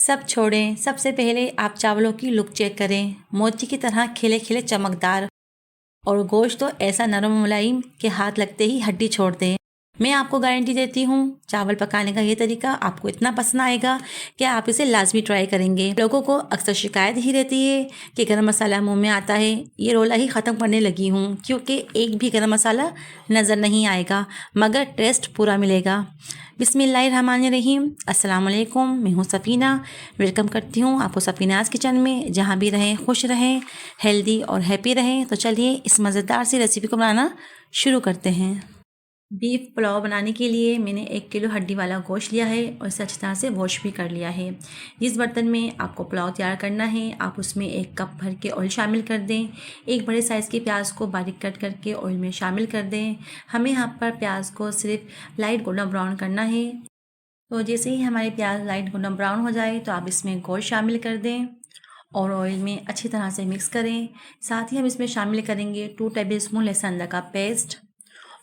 सब छोड़ें, सबसे पहले आप चावलों की लुक चेक करें। मोती की तरह खिले खिले चमकदार और गोश्त तो ऐसा नरम मुलायम कि हाथ लगते ही हड्डी छोड़ दे। मैं आपको गारंटी देती हूँ चावल पकाने का ये तरीका आपको इतना पसंद आएगा कि आप इसे लाजमी ट्राई करेंगे। लोगों को अक्सर शिकायत ही रहती है कि गरम मसाला मुंह में आता है। ये रोला ही ख़त्म करने लगी हूँ क्योंकि एक भी गरम मसाला नज़र नहीं आएगा मगर टेस्ट पूरा मिलेगा। बिस्मिल्लाहिर्रहमानिर्रहीम। अस्सलाम वालेकुम। मैं हूँ सफ़ीना। वेलकम करती हूँ आपको सफ़ीनाज़ किचन में। जहाँ भी रहें खुश रहें, हेल्दी और हैप्पी रहें। तो चलिए इस मज़ेदार सी रेसिपी को बनाना शुरू करते हैं। बीफ पुलाव बनाने के लिए मैंने 1 किलो हड्डी वाला गोश्त लिया है और इसे अच्छी तरह से वॉश भी कर लिया है। जिस बर्तन में आपको पुलाव तैयार करना है आप उसमें 1 कप भर के ऑयल शामिल कर दें। एक बड़े साइज़ के प्याज को बारीक कट करके ऑयल में शामिल कर दें। हमें यहाँ पर प्याज को सिर्फ लाइट गोल्डन ब्राउन करना है। तो जैसे ही हमारे प्याज लाइट गोल्डन ब्राउन हो जाए तो आप इसमें गोश्त शामिल कर दें और ऑयल में अच्छी तरह से मिक्स करें। साथ ही हम इसमें शामिल करेंगे 2 टेबलस्पून लहसुन अदरक का पेस्ट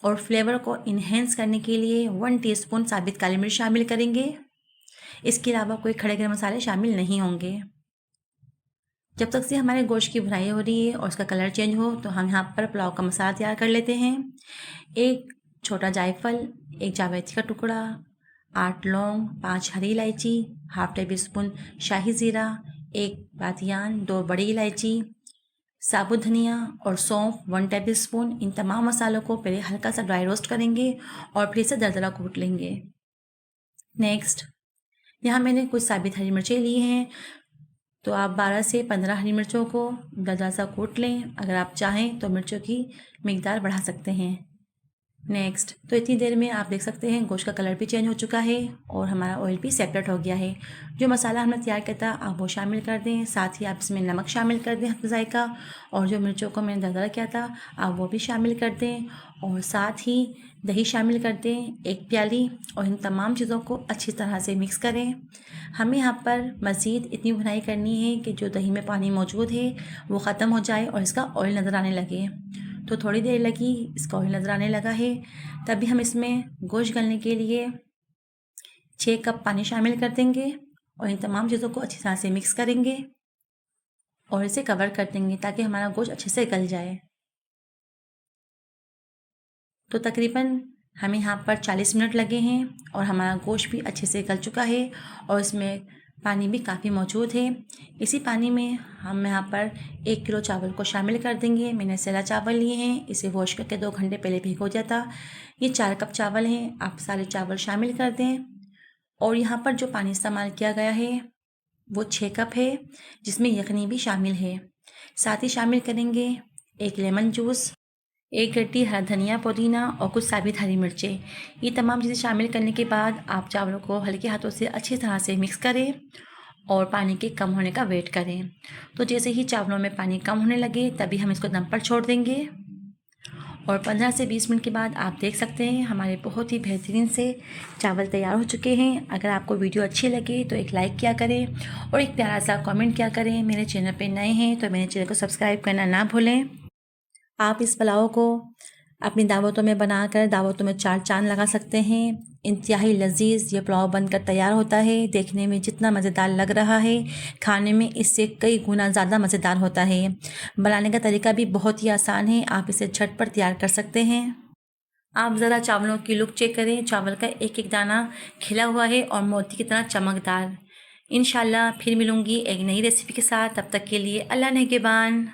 और फ्लेवर को इन्हेंस करने के लिए 1 टीस्पून साबित काली मिर्च शामिल करेंगे। इसके अलावा कोई खड़े गरम मसाले शामिल नहीं होंगे। जब तक से हमारे गोश्त की भुनाई हो रही है और उसका कलर चेंज हो तो हम यहाँ पर पुलाव का मसाला तैयार कर लेते हैं। 1 छोटा जायफल, 1 जावित्री का टुकड़ा, 8 लौंग, 5 हरी इलायची, हाफ टेबलस्पून शाही ज़ीरा, 1 बादियान, 2 बड़ी इलायची, साबुत धनिया और सौंफ 1 टेबलस्पून। इन तमाम मसालों को पहले हल्का सा ड्राई रोस्ट करेंगे और फिर इसे दरदरा कूट लेंगे। नेक्स्ट, यहाँ मैंने कुछ साबित हरी मिर्चें ली हैं तो आप 12 से 15 हरी मिर्चों को दरदरा सा कूट लें। अगर आप चाहें तो मिर्चों की मिकदार बढ़ा सकते हैं। नेक्स्ट, तो इतनी देर में आप देख सकते हैं गोश्त का कलर भी चेंज हो चुका है और हमारा ऑयल भी सेपरेट हो गया है। जो मसाला हमने तैयार किया था आप वो शामिल कर दें। साथ ही आप इसमें नमक शामिल कर दें हस्ब ज़ायक़ा और जो मिर्चों को मैंने दरदरा किया था आप वो भी शामिल कर दें और साथ ही दही शामिल कर दें 1 प्याली और इन तमाम चीज़ों को अच्छी तरह से मिक्स करें। हमें यहाँ पर मज़ीद इतनी भुनाई करनी है कि जो दही में पानी मौजूद है वो ख़त्म हो जाए और इसका ऑयल नज़र आने लगे। तो थोड़ी देर लगी, इसका ऑयल नज़र आने लगा है। तभी हम इसमें गोश्त गलने के लिए 6 कप पानी शामिल कर देंगे और इन तमाम चीज़ों को अच्छी तरह से मिक्स करेंगे और इसे कवर कर देंगे ताकि हमारा गोश्त अच्छे से गल जाए। तो तकरीबन हमें यहाँ पर 40 मिनट लगे हैं और हमारा गोश्त भी अच्छे से गल चुका है और इसमें पानी भी काफ़ी मौजूद है। इसी पानी में हम यहाँ पर 1 किलो चावल को शामिल कर देंगे। मैंने सेला चावल लिए हैं, इसे वॉश करके 2 घंटे पहले भिगो दिया था। ये 4 कप चावल हैं, आप सारे चावल शामिल कर दें और यहाँ पर जो पानी इस्तेमाल किया गया है वो 6 कप है जिसमें यखनी भी शामिल है। साथ ही शामिल करेंगे 1 लेमन जूस, 1 गड्डी हरा धनिया पुदीना और कुछ साबित हरी मिर्चें। ये तमाम चीज़ें शामिल करने के बाद आप चावलों को हल्के हाथों से अच्छी तरह से मिक्स करें और पानी के कम होने का वेट करें। तो जैसे ही चावलों में पानी कम होने लगे तभी हम इसको दम पर छोड़ देंगे और 15 से 20 मिनट के बाद आप देख सकते हैं हमारे बहुत ही बेहतरीन से चावल तैयार हो चुके हैं। अगर आपको वीडियो अच्छी लगे तो एक लाइक किया करें और एक प्यारा सा कमेंट किया करें। मेरे चैनल पे नए हैं तो मेरे चैनल को सब्सक्राइब करना ना भूलें। आप इस पुलाव को अपनी दावतों में बनाकर दावतों में 4 चांद लगा सकते हैं। इंतहाई लजीज ये पुलाव बनकर तैयार होता है। देखने में जितना मज़ेदार लग रहा है खाने में इससे कई गुना ज़्यादा मज़ेदार होता है। बनाने का तरीका भी बहुत ही आसान है, आप इसे झटपट तैयार कर सकते हैं। आप ज़रा चावलों की लुक चेक करें, चावल का एक एक दाना खिला हुआ है और मोती की तरह चमकदार। इंशाल्लाह फिर मिलूँगी एक नई रेसिपी के साथ। तब तक के लिए अल्लाह नेगेबान।